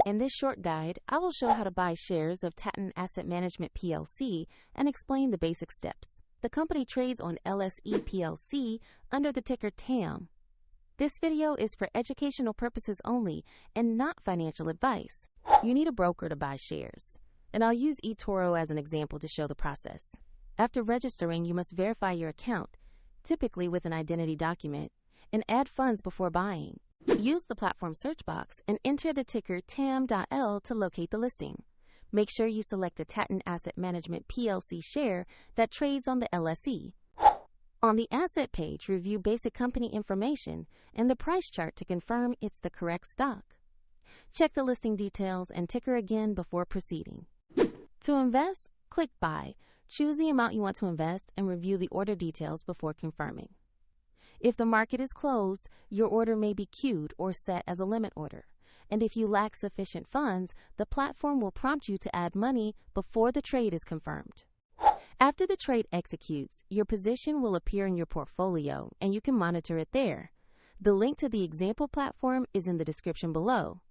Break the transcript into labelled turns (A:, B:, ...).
A: In this short guide, I will show how to buy shares of Tatton Asset Management Plc and explain the basic steps. The company trades on LSE PLC under the ticker TAM. This video is for educational purposes only and not financial advice. You need a broker to buy shares, and I'll use eToro as an example to show the process. After registering, you must verify your account, typically with an identity document, and add funds before buying. Use the platform search box and enter the ticker TAM.L to locate the listing. Make sure you select the Tatton Asset Management Plc share that trades on the LSE. On the asset page, review basic company information and the price chart to confirm it's the correct stock. Check the listing details and ticker again before proceeding. To invest, click Buy. Choose the amount you want to invest and review the order details before confirming. If the market is closed, your order may be queued or set as a limit order. And if you lack sufficient funds, the platform will prompt you to add money before the trade is confirmed. After the trade executes, your position will appear in your portfolio and you can monitor it there. The link to the example platform is in the description below.